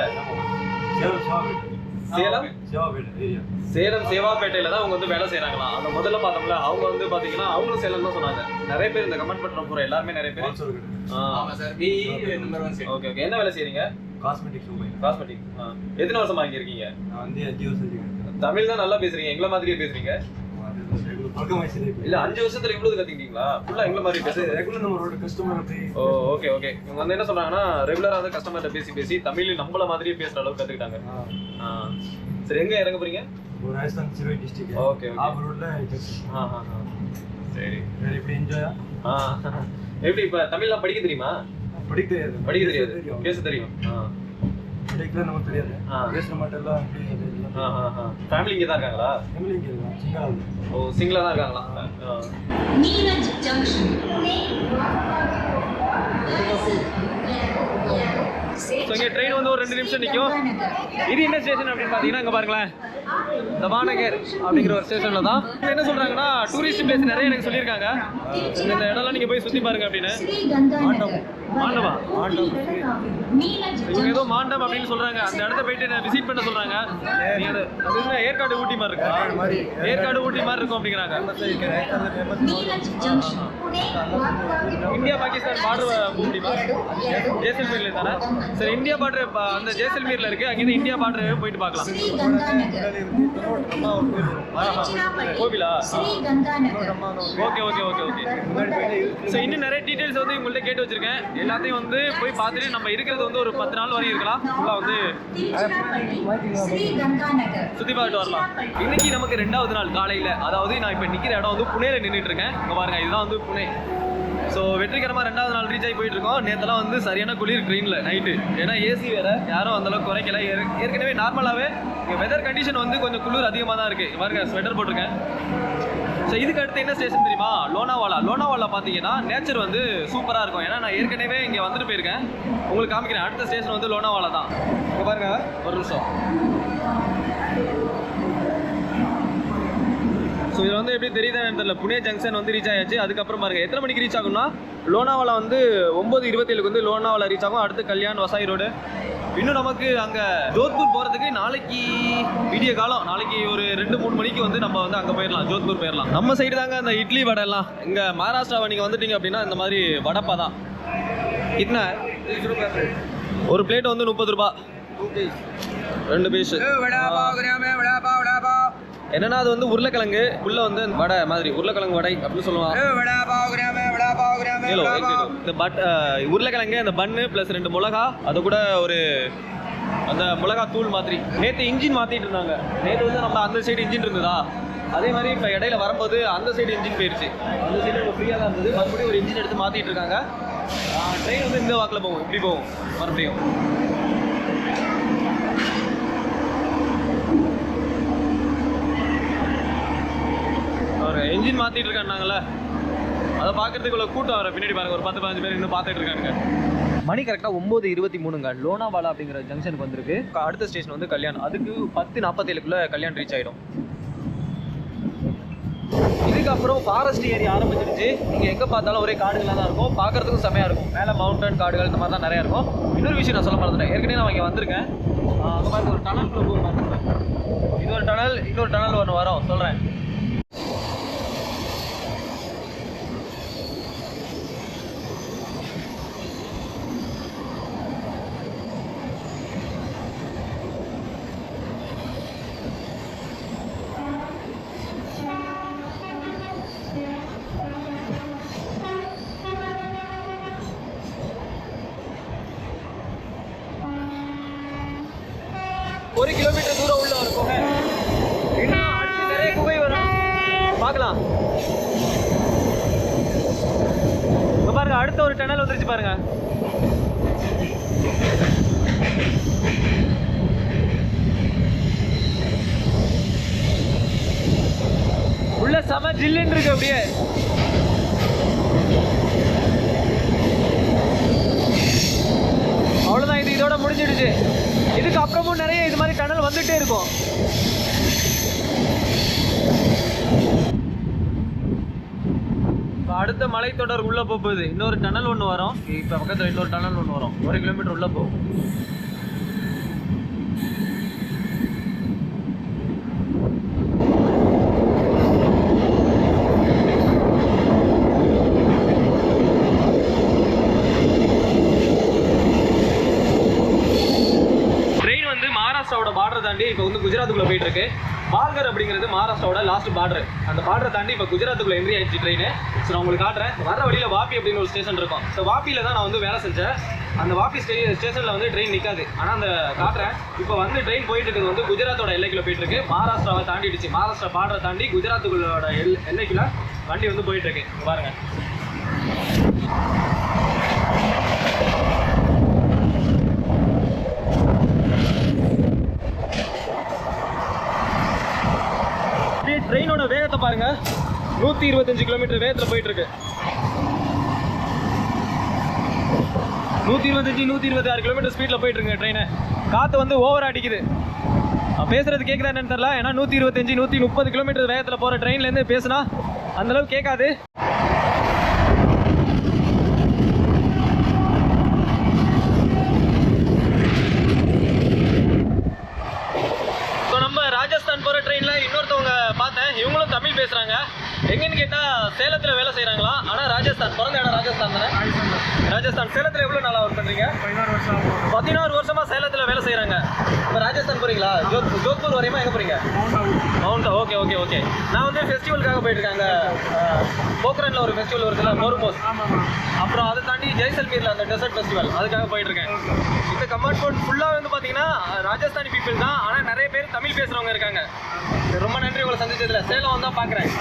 சேலம் சேவாப்பேட்டையில தான் அவங்க வந்து வேலை செய்யறாங்களா. அந்த முதல்ல பார்த்தோம்ல, அவங்க வந்து பாத்தீங்கன்னா அவங்களும் சேலம் தான் சொன்னாங்க. நிறைய பேர் இந்த கமெண்ட் பண்ற போற எல்லாருமே நிறைய பேர். Okay okay. என்ன வேலை செய்றீங்க? காஸ்மெட்டிக். எத்தனை வருஷமா இங்க இருக்கீங்க? நான் வந்து 5 வருஷம். தமிழ் தான் நல்லா பேசுறீங்க, எங்களை மாதிரியே பேசுறீங்க. இல்ல 5 வருஷத்துல இவ்வளவு கத்துக்கிட்டீங்களா? ஃபுல்லா எங்களை மாதிரி பேசு. ரெகுலர் நம்மளோட கஸ்டமர். ஓ ஓகே ஓகே. இவங்க வந்து என்ன சொல்றாங்கன்னா, ரெகுலரா வந்து கஸ்டமர்ட்ட பேசி தமிழ் நம்மள மாதிரியே பேசுற அளவுக்கு கத்துக்கிட்டாங்க. சரி, எங்க இறங்க போறீங்க? Rajasthan Sirohi district. Okay okay. ஆபரோட்ல. சரி. எப்படி என்ஜாயா? எப்படி இப்ப தமிழ்லாம் படிக்க தெரியுமா? படிக்க தெரியாது. பேச தெரியும். படிக்கல நமக்கு தெரியாது. பேச மாட்டேல்ல. ஃபேமிலி இங்க தான் இருக்காங்களா? ஃபேமிலி இங்க இருக்காங்க. சிங்கிளா. ஓ, சிங்கிளா தான் இருக்காங்களா? நீரஜ் ஜங்ஷன். ஸோ இங்கே ட்ரெயின் வந்து ஒரு 2 நிமிஷம் நிற்கும். இது என்ன ஸ்டேஷன் அப்படின்னு பார்த்தீங்கன்னா, இங்கே பாருங்களேன், தவானகர் அப்படிங்கிற ஒரு ஸ்டேஷனில் தான். என்ன சொல்கிறாங்கன்னா, டூரிஸ்ட் பிளேஸ் நிறைய எனக்கு சொல்லியிருக்காங்க, இந்த இடம்லாம் நீங்கள் போய் சுற்றி பாருங்க அப்படின்னு. மாண்டவா? இவங்க ஏதோ மாண்டம் அப்படின்னு சொல்கிறாங்க. அந்த இடத்த போயிட்டு விசிட் பண்ண சொல்கிறாங்க. அது ஏற்காடு ஊட்டி மாதிரி இருக்கு, ஏற்காடு ஊட்டி மாதிரி இருக்கும் அப்படிங்கிறாங்க. இந்தியா பாகிஸ்தான் பார்டர் போக முடியுமா? ஜெய்சல்மீர்ல தானே? சரி, இந்தியா பார்டர் அந்த ஜெய்சல்மீர்ல இருக்கு, அங்கேருந்து இந்தியா பார்டர் போயிட்டு பார்க்கலாம். கோவிலா? Okay okay okay okay. So இன்னும் நிறைய டீட்டெயில்ஸ் வந்து உங்கள்கிட்ட கேட்டு வச்சிருக்கேன். எல்லாத்தையும் வந்து போய் பார்த்துட்டு நம்ம இருக்கிறது வந்து ஒரு 10 நாள் வரையும் இருக்கலாம். ஃபுல்லாக வந்து சுற்றி பார்த்துட்டு வரலாம். இன்னைக்கு நமக்கு 2வது நாள் காலையில், அதாவது நான் இப்போ நிற்கிற இடம் வந்து புனேல நின்றுட்டு இருக்கேன். இங்கே பாருங்க, இதுதான் வந்து புனே. ஸோ வெற்றிகரமாக 2வது நாள் ரீச் ஆகி போயிட்டு இருக்கோம். நேற்றுலாம் வந்து சரியான குளிர் ட்ரெயினில் நைட்டு, ஏன்னா ஏசி வேறு யாரும் அந்தளவுக்கு குறைக்கல. ஏற்கனவே நார்மலாகவே இங்கே வெதர் கண்டிஷன் வந்து கொஞ்சம் குளிர் அதிகமாக தான் இருக்குது. பாருங்க, ஸ்வெட்டர் போட்டிருக்கேன். ஸோ இதுக்கு அடுத்து என்ன ஸ்டேஷன் தெரியுமா? லோனாவாலா. லோனாவாலா பார்த்தீங்கன்னா நேச்சர் வந்து சூப்பராக இருக்கும். ஏன்னா நான் ஏற்கனவே இங்கே வந்துட்டு போயிருக்கேன், உங்களுக்கு காமிக்கிறேன். அடுத்த ஸ்டேஷன் வந்து லோனாவாலா தான். இங்கே பாருங்க, ஒரு நிமிஷம். ஸோ இதில் வந்து எப்படி தெரியுதுன்னு தெரியல, புனே ஜங்ஷன் வந்து ரீச் ஆயாச்சு. அதுக்கப்புறம் பாருங்க எத்தனை மணிக்கு ரீச் ஆகும்னா, லோனாவாலா வந்து 9:27 வந்து லோனாவாலா ரீச் ஆகும். அடுத்து கல்யாண் வசாய் ரோடு. இன்னும் நமக்கு அங்கே ஜோத்பூர் போகிறதுக்கு நாளைக்கு விடிய காலம், நாளைக்கு ஒரு 2-3 மணிக்கு வந்து நம்ம வந்து அங்கே போயிடலாம், ஜோத்பூர் போயிடலாம். நம்ம சைடு தாங்க அந்த இட்லி வடை எல்லாம். இங்கே மகாராஷ்டிராவை நீங்கள் வந்துட்டீங்க அப்படின்னா இந்த மாதிரி வடப்பா தான். இத்தனை ஒரு பிளேட் வந்து 30 ரூபா, 2 பீஸ். என்னன்னா அது வந்து உருளைக்கிழங்கு உள்ள வந்து வடை மாதிரி, உருளைக்கிழங்கு வடை அப்படின்னு சொல்லுவாங்க. இந்த உருளைக்கிழங்கு, அந்த பன்னு ப்ளஸ் 2 மிளகா, அது கூட ஒரு அந்த மிளகா தூள் மாதிரி. நேற்று இன்ஜின் மாற்றிட்டு இருந்தாங்க. நேற்று வந்து நம்ம அந்த சைடு இன்ஜின் இருந்ததா, அதே மாதிரி இப்போ இடையில வரும்போது அந்த சைடு இன்ஜின் போயிடுச்சு. அந்த சைடு ஃப்ரீயாக தான் இருந்தது, மறுபடியும் ஒரு இன்ஜின் எடுத்து மாற்றிட்டு இருக்காங்க. ட்ரெயின் வந்து இந்த வாக்கில் போகும், இப்படி போகும் மறுபடியும். ஒரு என்ஜின் மாற்றிட்டு இருக்காங்கல்ல, அதை பார்க்கறதுக்குள்ள கூட்டம் வர பின்னாடி பாருங்க, ஒரு 10-15 பேர் இன்னும் பார்த்துட்டு இருக்காங்க. மணி கரெக்டாக 9:23ங்க. லோனாவாலா அப்படிங்கிற ஜங்ஷனுக்கு வந்திருக்கு. அடுத்த ஸ்டேஷன் வந்து கல்யாண். அதுக்கு 10:47க்குள்ள கல்யாண் ரீச் ஆகிடும். இதுக்கப்புறம் ஃபாரஸ்ட் ஏரியா ஆரம்பிச்சிருச்சு. இங்கே எங்கே பார்த்தாலும் ஒரே காடுகளாக தான் இருக்கும், பார்க்கறதுக்கும் செம்மையாக இருக்கும். மேலே மவுண்டன் காடுகள் இந்த மாதிரி தான் நிறையா இருக்கும். இன்னொரு விஷயம் நான் சொல்ல மறந்துட்டேன், ஏற்கனவே நான் இங்கே வந்திருக்கேன். அங்கே பார்த்து ஒரு டனல் பார்த்துருக்கேன். இன்னொரு டனல் ஒன்று வரும், சொல்கிறேன். ஒரு கிலோமீட்டர் தூரம் உள்ள ஒரு குகை, இன்னும் அடுத்து நிறைய குகை வரும், பார்க்கலாம். பாருங்க, அடுத்த ஒரு டனல் வந்துருச்சு பாருங்க. உள்ள செம ஜில்லுன்னு இருக்கு அப்படியே. அவ்வளோதான், இது இதோட முடிஞ்சிடுச்சு. இதுக்கு அப்புறமும் நிறைய இது மாதிரி டனல் வந்துட்டே இருக்கும். அடுத்த மலைத்தொடர் உள்ள போகுது. இன்னொரு டனல் ஒன்று வரும், இப்போ பக்கத்தில் இன்னொரு டனல் ஒன்று வரும், 1 கிலோமீட்டர் உள்ள போகும். மகாராஷ்டிராவோட பார்டர் தாண்டி இப்போ வந்து குஜராத்துக்குள்ள போயிட்டு இருக்கு. பால்கர் அப்படிங்கிறது மகாராஷ்டிராவோட லாஸ்ட் பார்டர். அந்த பார்டரை தாண்டி இப்போ குஜராத்துக்குள்ள என்ட்ரி ஆயிடுச்சு ட்ரெயின். ஸோ நான் உங்களுக்கு காட்டுறேன். வர வழியில் வாபி அப்படின்னு ஒரு ஸ்டேஷன் இருக்கும். ஸோ வாபியில் தான் நான் வந்து வேலை செஞ்சேன். அந்த வாபி ஸ்டேஷனில் வந்து ட்ரெயின் நிற்காது, ஆனால் அந்த காட்டுறேன். இப்போ வந்து ட்ரெயின் போயிட்டு இருக்கிறது வந்து குஜராத்தோட எல்லைக்குள்ள போயிட்டு இருக்கு. மகாராஷ்டிராவை தாண்டிடுச்சு. மகாராஷ்டிரா பார்டரை தாண்டி குஜராத்துக்குள்ளோட எல்லைக்குள்ள வண்டி வந்து போயிட்டு இருக்கு. பாருங்க, ட்ரெயினோட வேகத்தை பாருங்க. 125 கிலோமீட்டர் வேகத்தில் போயிட்டு இருக்கு. 125-126 கிலோமீட்டர் ஸ்பீடில் போயிட்டு இருக்குங்க ட்ரெயின். காற்று வந்து ஓவரா அடிக்குது. பேசுறது கேட்குதா என்னன்னு தெரியல. ஏன்னா 125-130 கிலோமீட்டர் வேகத்தில் போகிற ட்ரெயின்லேருந்து பேசுனா அந்தளவுக்கு கேட்காது. ராஜஸ்தான் போகிற ட்ரெயினில் இன்னொருத்தவங்க பார்த்தேன். இவங்களும் தமிழ் பேசுகிறாங்க. எங்கன்னு கேட்டால் சேலத்தில் வேலை செய்கிறாங்களாம். ஆனால் ராஜஸ்தான். பிறந்த இடம் ராஜஸ்தான் தானே? ராஜஸ்தான். சேலத்தில் எவ்வளோ நாளாக ஒர்க் பண்ணுறீங்க? 16 வருஷம். 16 வருஷமா சேலத்தில் வேலை செய்கிறாங்க. இப்போ ராஜஸ்தான் போகிறீங்களா? ஜோத்பூர் வரையுமா எங்கே போகிறீங்க? மவுண்டா. Okay okay okay. நான் வந்து ஃபெஸ்டிவலுக்காக போயிட்டுருக்காங்க. போக்ரானில் ஒரு ஃபெஸ்டிவல் வருதுல்ல, மோர்மோஸ். அப்புறம் அதை தாண்டி ஜெய்சல்மீரில் அந்த டெசர்ட் ஃபெஸ்டிவல், அதுக்காக போயிட்டுருக்கேன். இந்த கம்பார்ட்மெண்ட் ஃபுல்லாக வந்து பார்த்தீங்கன்னா ராஜஸ்தானி பீப்புள் தான். ஆனால் நிறைய பேர் தமிழ் பேசுகிறவங்க இருக்காங்க. ரொம்ப நன்றி உங்களை சந்திச்சதுல. சேலம் வந்தால் பார்க்குறேன்.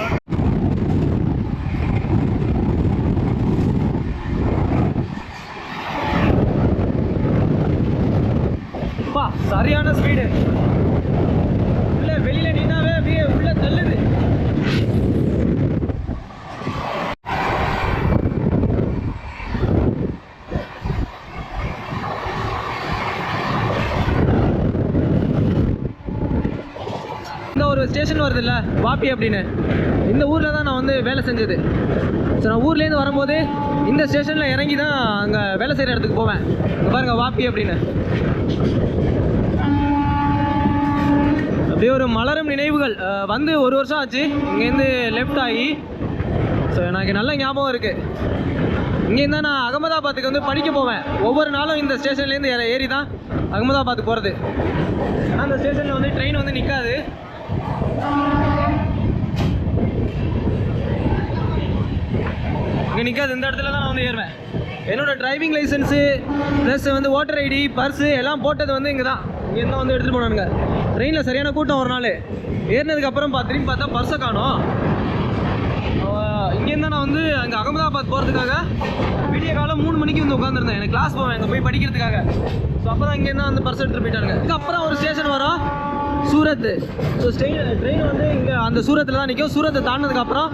சரியான ஸ்பீடு. உள்ள வெளியில நின்னாவே அப்படியே உள்ள தள்ளுது. இந்த ஒரு ஸ்டேஷன் வருது இல்லை, வாப்பி அப்படின்னு. இந்த ஊரில் தான் நான் வந்து வேலை செஞ்சது. ஸோ நான் ஊர்லேருந்து வரும்போது இந்த ஸ்டேஷனில் இறங்கி தான் அங்கே வேலை செய்கிற இடத்துக்கு போவேன். பாருங்கள், வாப்பி அப்படின்னு. அப்படியே ஒரு மலரும் நினைவுகள். வந்து 1 வருஷம் ஆச்சு இங்கேருந்து லெஃப்ட் ஆகி. ஸோ எனக்கு நல்ல ஞாபகம் இருக்குது. இங்கேருந்து தான் நான் அகமதாபாத்துக்கு வந்து படிக்க போவேன். ஒவ்வொரு நாளும் இந்த ஸ்டேஷன்லேருந்து ஏறி தான் அகமதாபாத்துக்கு போகிறது. ஆனால் அந்த ஸ்டேஷனில் வந்து ட்ரெயின் வந்து நிற்காது. இங்கே நிற்காது. இந்த இடத்துல தான் நான் வந்து ஏறுவேன். என்னோடய டிரைவிங் லைசன்ஸு ப்ளஸ் வந்து ஓட்டர் ஐடி, பர்ஸு எல்லாம் போட்டது வந்து இங்கே தான். இங்கேருந்து வந்து எடுத்துகிட்டு போனானுங்க. ட்ரெயினில் சரியான கூட்டம். ஒரு நாள் ஏறினதுக்கப்புறம் திரும்பி பார்த்தா பர்ஸை காணோம். இங்கேருந்து நான் வந்து அங்கே அகமதாபாத் போகிறதுக்காக விடிய காலம் 3 மணிக்கு வந்து உட்காந்துருந்தேன். எனக்கு கிளாஸ் போவேன் அங்கே போய் படிக்கிறதுக்காக. ஸோ அப்போ தான் இங்கேருந்து அந்த பர்ஸ் எடுத்துகிட்டு போயிட்டாங்க. இதுக்கப்புறம் ஒரு ஸ்டேஷன் வரும், சூரத். ஸோ ட்ரெயின் வந்து இங்கே அந்த சூரத்தில் தான் நிற்கும். சூரத்தை தாண்டினதுக்கப்புறம்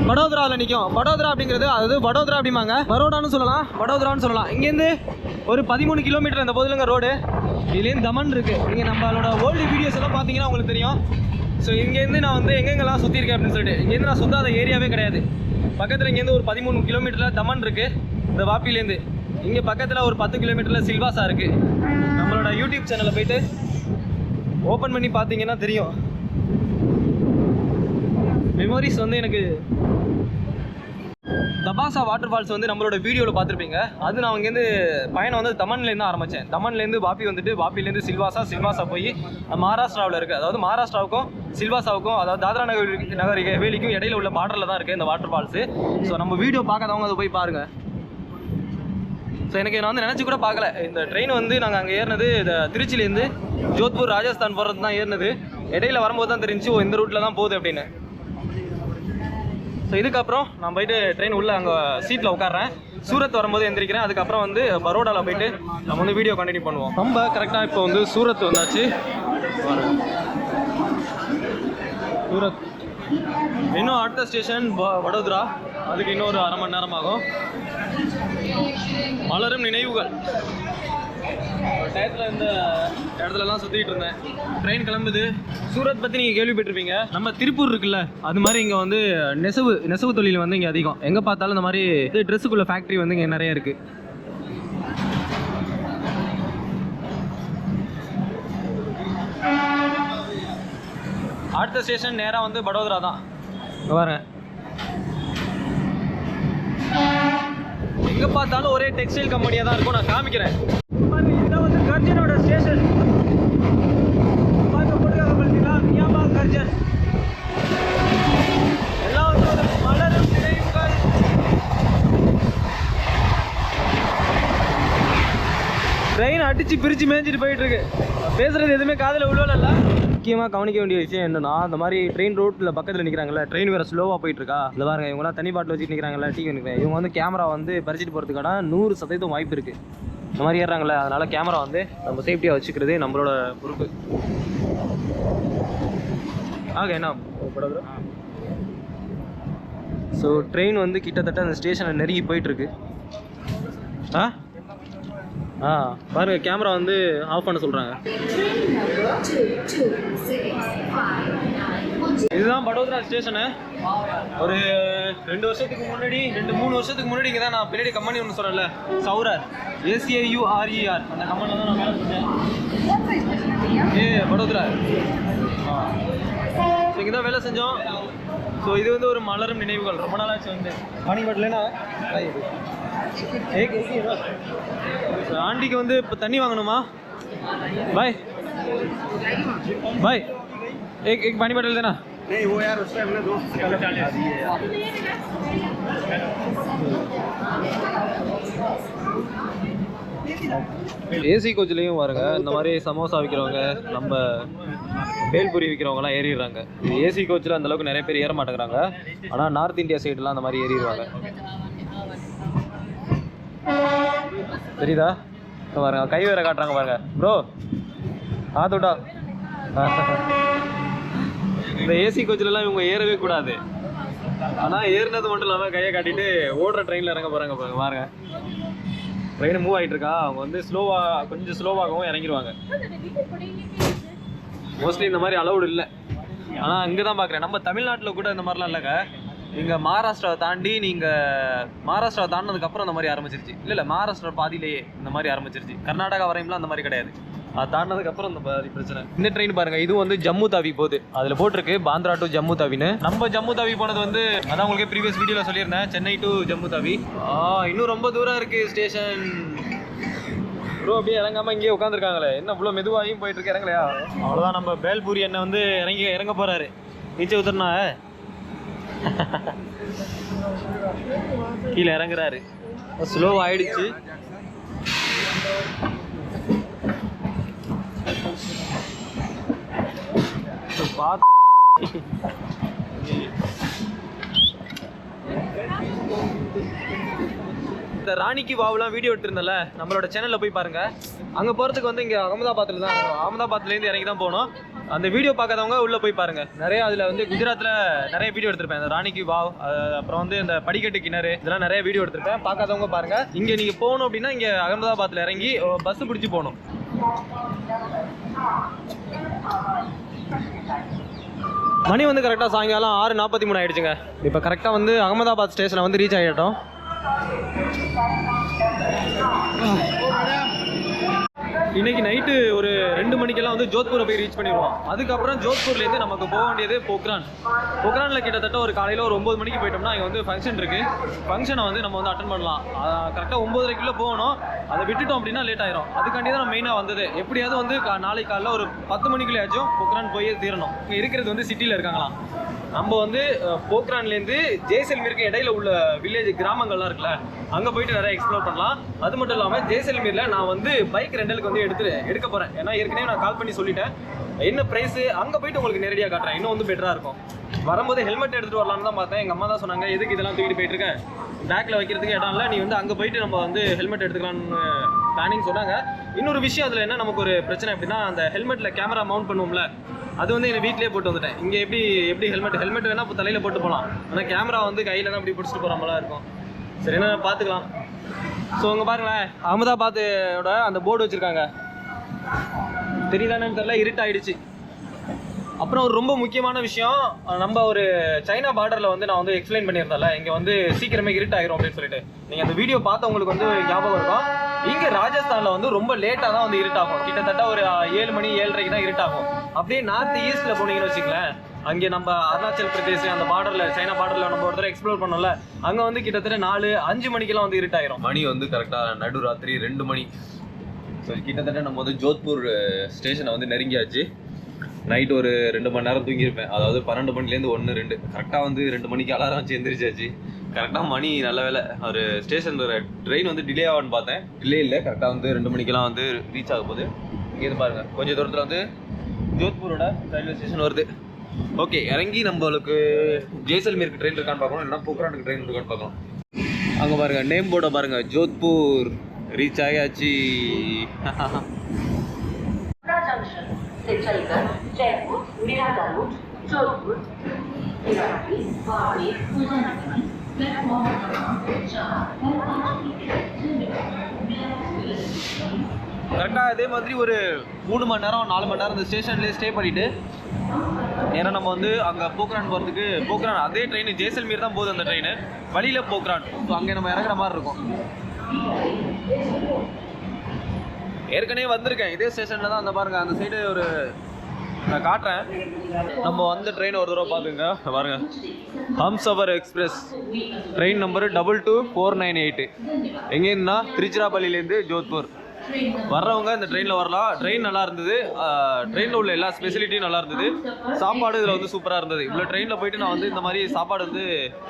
வடோதராவில் நிற்கும். வடோதரா அப்படிங்கிறது, அதாவது வடோதரா அப்படிம்பாங்க, பரோடான்னு சொல்லலாம், வடோதரான்னு சொல்லலாம். இங்கேருந்து ஒரு 13 கிலோமீட்டர் அந்த போதிலங்க ரோடு. இதுலேருந்து தமன் இருக்குது. நீங்கள் நம்மளோட ஓல்டு வீடியோஸ் எல்லாம் பார்த்தீங்கன்னா உங்களுக்கு தெரியும். ஸோ இங்கேருந்து நான் வந்து எங்கெங்கெல்லாம் சுற்றிருக்கேன் அப்படின்னு சொல்லிட்டு, இங்கேருந்து நான் சுற்றாத ஏரியாவே கிடையாது. பக்கத்தில் இங்கேருந்து ஒரு 13 கிலோமீட்டரில் தமன் இருக்குது, இந்த வாப்பிலேருந்து. இங்கே பக்கத்தில் ஒரு 10 கிலோமீட்டரில் சில்வாசா இருக்குது. நம்மளோட யூடியூப் சேனலில் போயிட்டு ஓப்பன் பண்ணி பார்த்தீங்கன்னா தெரியும். மெமரிஸ் வந்து எனக்கு தபாசா வாட்டர் ஃபால்ஸ் வந்து நம்மளோட வீடியோவில் பார்த்துருப்பீங்க. அது நான் இங்கேருந்து பயணம் வந்து தமன்லேருந்து ஆரம்பித்தேன். தமன்லேருந்து வாப்பி வந்துட்டு, வாப்பிலேருந்து சில்வாசா போய் மகாராஷ்டிராவில் இருக்குது. அதாவது மகாராஷ்டிராவுக்கும் சில்வாசாவுக்கும், அதாவது தாத்ரா நகர் ஹவேலிக்கும் இடையில உள்ள பார்டரில் தான் இருக்குது இந்த வாட்டர் ஃபால்ஸு. ஸோ நம்ம வீடியோ பார்க்காதவங்க அதை போய் பாருங்கள். ஸோ எனக்கு நான் வந்து நினச்சி கூட பார்க்கல. இந்த ட்ரெயின் வந்து நாங்கள் அங்கே ஏறினது திருச்சியிலேருந்து ஜோத்பூர் ராஜஸ்தான் போகிறது தான் ஏறினது. இடையில வரும்போது தான் தெரிஞ்சு இந்த ரூட்டில் தான் போகுது அப்படின்னு. ஸோ இதுக்கப்புறம் நான் போயிட்டு ட்ரெயின் உள்ளே அங்கே சீட்டில் உட்காடுறேன். சூரத் வரும்போது எந்திரிக்கிறேன். அதுக்கப்புறம் வந்து பரோடாவில் போயிட்டு நம்ம வந்து வீடியோ கண்டினியூ பண்ணுவோம். நம்ம கரெக்டாக இப்போ வந்து சூரத் வந்தாச்சு. சூரத் இன்னும் அடுத்த ஸ்டேஷன் வடோதரா. அதுக்கு இன்னும் ஒரு 1/2 மணி நேரம் ஆகும். மலரும் நினைவுகள். டயத்தில் இந்த இடத்துலலாம் சுற்றிக்கிட்டு இருந்தேன். ட்ரெயின் கிளம்புது. சூரத் பற்றி நீங்கள் கேள்விப்பட்டிருப்பீங்க. நம்ம திருப்பூர் இருக்குல்ல, அது மாதிரி இங்கே வந்து நெசவு தொழில் வந்து இங்கே அதிகம். எங்கே பார்த்தாலும் இந்த மாதிரி ட்ரெஸ்ஸுக்குள்ள ஃபேக்ட்ரி வந்து இங்கே நிறைய இருக்குது. அடுத்த ஸ்டேஷன் நேராக வந்து வடோதரா தான். பாருங்க, எங்கே பார்த்தாலும் ஒரே டெக்ஸ்டைல் கம்பெனியாக தான் இருக்கும். நான் காமிக்கிறேன். இதுதான் வந்து கர்ஜனோட ஸ்டேஷன். கர்ஜன் எல்லாம் வந்து ஒரு மலரும் நினைவுகள். ட்ரெயின் அடிச்சு பிரித்து மேய்ஞ்சிட்டு போயிட்டு இருக்கு. பேசுறது எதுவுமே காதில் விழுவல. முக்கியமாக கவனிக்க வேண்டிய விஷயம் என்னன்னா, இந்த மாதிரி ட்ரெயின் ரோட்டில் பக்கத்தில் நிற்கிறாங்கல்ல, ட்ரெயின் வேறு ஸ்லோவாக போயிட்டு இருக்கா. இல்லை பாருங்க, இவங்களாம் தனி பாட்டில் வச்சுட்டு நிற்கிறாங்கல்ல, டீ நிற்கிறேன். இவங்க வந்து கேமரா வந்து பறிச்சிட்டு போகிறதுக்கான 100% வாய்ப்பு இருக்குது. இந்த மாதிரி ஏறாங்களே, அதனால் கேமரா வந்து நம்ம சேஃப்டியாக வச்சுக்கிறது நம்மளோட பொறுப்பு. ஆக என்ன படம். ஸோ ட்ரெயின் வந்து கிட்டத்தட்ட அந்த ஸ்டேஷனை நெருங்கி போயிட்டுருக்கு. பாருங்க, கேமரா வந்து ஆஃப் பண்ண சொல்கிறாங்க. இதுதான் வடோதரா ஸ்டேஷனு. ஒரு 2 வருஷத்துக்கு முன்னாடி, 2-3 வருஷத்துக்கு முன்னாடி இங்கே தான் நான் பின்னாடி கம்பெனி ஒன்று சொல்கிறேன்ல, சௌரர், SAURER, அந்த கம்பெனியில் தான் நான் வேலை செஞ்சேன். வடோதரா இங்கே தான் வேலை செஞ்சோம். ஸோ இது வந்து ஒரு மலரும் நினைவுகள். ரொம்ப நாளாச்சு வந்து பானிபட்லனா ஆண்டிக்கு வந்து இப்போ தண்ணி வாங்கணுமா? பாய் பாய் एक पानी बॉटल देना। नहीं वो यार उससे हमने 2 ஏசி கோச்லேயும் பாருங்க இந்த மாதிரி சமோசா விற்கிறவங்க, நம்ம பேல்பூரி விற்கிறவங்கலாம் ஏறிடுறாங்க. இது ஏசி கோச்சில் அந்தளவுக்கு நிறைய பேர் ஏற மாட்டேங்கிறாங்க. ஆனால் நார்த் இந்தியா சைடெலாம் அந்த மாதிரி ஏறிடுவாங்க. தெரியுதா பாருங்க, கை வேற காட்டுறாங்க பாருங்க. ப்ரோ ஆத்துட்டா இந்த ஏசி கோச்சிலலாம் இவங்க ஏறவே கூடாது. ஆனால் ஏறினது மட்டும் இல்லாமல் கையை காட்டிட்டு ஓடுற ட்ரெயினில் இறங்க போகிறாங்க பாருங்க. ட்ரெயின் மூவ் ஆகிட்டு இருக்கா, அவங்க வந்து கொஞ்சம் ஸ்லோவாகவும் இறங்கிடுவாங்க. மோஸ்ட்லி இந்த மாதிரி அலௌடு இல்லை. ஆனால் இங்கே தான் பார்க்குறேன். நம்ம தமிழ்நாட்டில் கூட இந்த மாதிரிலாம் இல்லைங்க. நீங்கள் மகாராஷ்டிராவை தாண்டி மகாராஷ்டிராவை தாண்டினதுக்கப்புறம் அந்த மாதிரி ஆரம்பிச்சிருச்சு. இல்லை மகாராஷ்டிரா பாதியிலேயே இந்த மாதிரி ஆரம்பிச்சிருச்சு. கர்நாடகா வரையும்லாம் அந்த மாதிரி கிடையாது. அது தாண்டினதுக்கப்புறம் இந்த மாதிரி பிரச்சனை. இந்த ட்ரெயின் பாருங்கள், இது வந்து ஜம்மு தாவி போகுது. அதில் போட்டிருக்கு பாந்திரா டு ஜம்மு தாவின்னு. நம்ம ஜம்மு தாவி போனது வந்து அதான் உங்களுக்கு ப்ரீவியஸ் வீடியோவில் சொல்லியிருந்தேன், சென்னை டு ஜம்மு தாவி. இன்னும் ரொம்ப தூரம் இருக்குது ஸ்டேஷன். ப்ரோ அப்படியே இறங்காமல் இங்கேயே உட்காந்துருக்காங்களே, என்ன இவ்வளோ மெதுவாகியும் போயிட்டு இருக்கு, இறங்கலையா? அவ்வளோதான், நம்ம பேல்பூரி அண்ணன் வந்து இறங்க போகிறாரு. நீச்சல் ஊத்துறனா கீழே இறங்குறாரு. ஸ்லோ ஆயிடுச்சு. இந்த ராணிக்கு வாவுலாம் வீடியோ எடுத்திருந்தல, நம்மளோட சேனலில் போய் பாருங்க. அங்கே போகிறதுக்கு வந்து இங்கே அகமதாபாத்தில் தான், அகமதாபாத்லேருந்து இறங்கி தான் போகணும். அந்த வீடியோ பார்க்காதவங்க உள்ளே போய் பாருங்க. நிறைய அதில் வந்து குஜராத்தில் நிறைய வீடியோ எடுத்திருப்பேன். இந்த ராணிக்கு வாவ், அப்புறம் வந்து இந்த படிக்கட்டு கிணறு, இதெல்லாம் நிறைய வீடியோ எடுத்திருப்பேன். பார்க்காதவங்க பாருங்க. இங்கே நீங்கள் போகணும் அப்படின்னா இங்கே அகமதாபாத்தில் இறங்கி பஸ் பிடிச்சி போகணும். மணி வந்து கரெக்டாக சாயங்காலம் 6:43 ஆகிடுச்சுங்க. இப்போ கரெக்டாக வந்து அகமதாபாத் ஸ்டேஷனை வந்து ரீச் ஆகிட்டோம். இன்னைக்கு நைட்டு ஒரு 2 மணிக்கெல்லாம் வந்து ஜோத்பூரை போய் ரீச் பண்ணிடுவோம். அதுக்கப்புறம் ஜோத்பூர்லேருந்து நமக்கு போக வேண்டியது போக்ரானில் கிட்டத்தட்ட ஒரு காலையில் ஒரு 9 மணிக்கு போயிட்டோம்னா இங்கே வந்து ஃபங்க்ஷன் இருக்குது. ஃபங்க்ஷனை வந்து நம்ம வந்து அட்டன் பண்ணலாம். கரெக்டாக 9:30 போகணும். அதை விட்டுட்டோம் அப்படின்னா லேட் ஆயிரும். அதுக்காண்டி தான் நம்ம மெயினாக வந்தது. எப்படியாவது வந்து நாளைக்கு காலையில் ஒரு 10 மணிக்குள்ளேயாச்சும் போக்ரான் போய் தீரணும். இங்கே இருக்கிறது வந்து சிட்டியில் இருக்காங்களாம். நம்ம வந்து போக்ரான்லேருந்து ஜெய்சல்மீருக்கு இடையில உள்ள வில்லேஜ் கிராமங்கள்லாம் இருக்குல்ல, அங்கே போயிட்டு நிறைய எக்ஸ்ப்ளோர் பண்ணலாம். அது மட்டும் இல்லாமல் ஜெய்சல்மீரில் நான் வந்து பைக் ரெண்டலுக்கு வந்து எடுக்க போகிறேன். ஏன்னா ஏற்கனவே நான் கால் பண்ணி சொல்லிட்டேன் என்ன ப்ரைஸு. அங்கே போயிட்டு உங்களுக்கு நேரடியாக காட்டுறேன், இன்னும் வந்து பெட்டராக இருக்கும். வரும்போது ஹெல்மெட் எடுத்துகிட்டு வரலான்னு தான் பார்த்தேன். எங்கள் அம்மா தான் சொன்னாங்க, எதுக்கு இதெல்லாம் தூக்கிட்டு போயிட்டு இருக்கேன், பேக்கில் வைக்கிறதுக்கு இடம் இல்லை, நீ வந்து அங்கே போயிட்டு நம்ம வந்து ஹெல்மெட் எடுத்துக்கலான்னு பிளானிங் சொன்னாங்க. இன்னொரு விஷயம் அதில் என்ன நமக்கு ஒரு பிரச்சனை அப்படின்னா, அந்த ஹெல்மெட்டில் கேமரா மவுண்ட் பண்ணுவோம்ல, அது வந்து எங்கள் வீட்டிலே போட்டு வந்துட்டேன். இங்கே எப்படி ஹெல்மெட் வேணால் இப்போ தலையில் போட்டு போகலாம். ஆனால் கேமரா வந்து கையில் தான் இப்படி பிடிச்சிட்டு போகிற மாதிரிலாம் இருக்கும். சரி, என்ன பார்த்துக்கலாம். ஸோ அங்கே பாருங்களேன், அகமதாபாத்தோட அந்த போர்டு வச்சுருக்காங்க, தெரியுதானு தெரியல, இருட்டாயிடுச்சு. அப்புறம் ஒரு ரொம்ப முக்கியமான விஷயம், நம்ம ஒரு சைனா பார்டரில் வந்து நான் வந்து எக்ஸ்பிளைன் பண்ணியிருந்தேன்ல, இங்கே வந்து சீக்கிரமே இருட்டாயிரும் அப்படின்னு சொல்லிட்டு. நீங்கள் அந்த வீடியோ பார்த்தவங்களுக்கு வந்து ஞாபகம் இருக்கும். இங்கே ராஜஸ்தானில் வந்து ரொம்ப லேட்டாக தான் வந்து இருட்டாகும். கிட்டத்தட்ட ஒரு 7 மணி 7:30 தான் இருட்டாகும். அப்படியே நார்த் ஈஸ்ட்டில் போனீங்கன்னு வச்சுங்களேன், அங்கே நம்ம அருணாச்சல் பிரதேஷ் அந்த பார்டரில், சைனா பார்டரில் நம்ம ஒரு தடவை எக்ஸ்ப்ளோர் பண்ணோம்ல, அங்கே வந்து கிட்டத்தட்ட 4-5 மணிக்கெல்லாம் வந்து இருட்டாயிரும். மணி வந்து கரெக்டாக நடுராத்திரி 2 மணி. ஸோ கிட்டத்தட்ட நம்ம வந்து ஜோத்பூர் ஸ்டேஷனை வந்து நெருங்கியாச்சு. நைட் ஒரு 2 மணி நேரம் தூங்கியிருப்பேன். அதாவது 12 மணிலேருந்து 1-2 கரெக்டாக வந்து 2 மணிக்கு அலாரம் வச்சு எந்திரிச்சாச்சு. கரெக்டாக மணி நல்ல வேலை. ஒரு ஸ்டேஷனில் ட்ரெயின் வந்து டிலே ஆகும்னு பார்த்தேன், டிலே இல்லை, கரெக்டாக வந்து 2 மணிக்கெல்லாம் வந்து ரீச் ஆக போகுது. இங்கே பாருங்கள், கொஞ்சம் தூரத்தில் வந்து ஜோத்பூரோட ரயில்வே ஸ்டேஷன் வருது. ஓகே, இறங்கி நம்மளுக்கு ஜெய்சல்மீருக்கு ட்ரெயின் இருக்கான்னு பார்க்கணும், இல்லைனா போக்ரானுக்கு ட்ரெயின் இருக்கான்னு பார்க்கணும். அங்கே பாருங்கள், நேம் போர்டை பாருங்கள், ஜோத்பூர் ரீச் ஆயாச்சு. से चलकर जयपुर, मिरादारूट, जोधपुर, तिराड़ी, बाड़ी, கரெக்டாக அதே மாதிரி ஒரு 3 மணி நேரம் 4 மணி நேரம் இந்த ஸ்டேஷன்லேயே ஸ்டே பண்ணிவிட்டு ஏன்னா நம்ம வந்து அங்கே போக்ரான் போகிறதுக்கு, போக்ரான் அதே ட்ரெயின் ஜெய்சல்மீர் தான் போகுது அந்த ட்ரெயின், வழியில் போக்ரான். ஸோ அங்கே நம்ம இறங்குற மாதிரி இருக்கும். ஏற்கனவே வந்திருக்கேன் இதே ஸ்டேஷனில் தான். அந்த பாருங்கள், அந்த சைடு ஒரு நான் காட்டுறேன். நம்ம வந்த ட்ரெயின் ஒரு தடவை பார்த்துங்க பாருங்க. Humsafar express train number 22498. எங்கேருந்துன்னா திருச்சிராப்பள்ளியிலேருந்து ஜோத்பூர். வர்றவங்க இந்த ட்ரெயினில் வரலாம். ட்ரெயின் நல்லா இருந்தது. ட்ரெயினில் உள்ள எல்லா ஸ்பெசிலிட்டியும் நல்லா இருந்தது. சாப்பாடு இதில் வந்து சூப்பராக இருந்தது. இவ்வளோ ட்ரெயினில் போயிட்டு நான் வந்து இந்த மாதிரி சாப்பாடு வந்து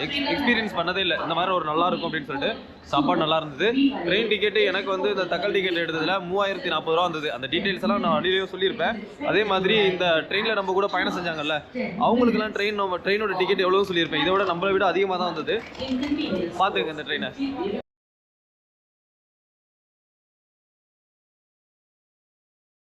எக்ஸ்பீரியன்ஸ் பண்ணதே இல்லை. இந்த மாதிரி ஒரு நல்லா இருக்கும் அப்படின்னு சொல்லிட்டு சாப்பாடு நல்லா இருந்தது. ட்ரெயின் டிக்கெட்டு எனக்கு வந்து இந்த தக்கல் டிக்கெட் எடுத்ததில் 3040 ரூபா வந்தது. அந்த டீட்டெயில்ஸ் எல்லாம் நான் அடியிலேயே சொல்லியிருப்பேன். அதே மாதிரி இந்த ட்ரெயினில் நம்ம கூட பயணம் செஞ்சாங்கல்ல, அவங்களுக்குலாம் ட்ரெயினோட டிக்கெட் எவ்வளோ சொல்லியிருப்பேன். இதை விட நம்மளை விட அதிகமாக தான் வந்தது. பார்த்துங்க இந்த ட்ரெயினை.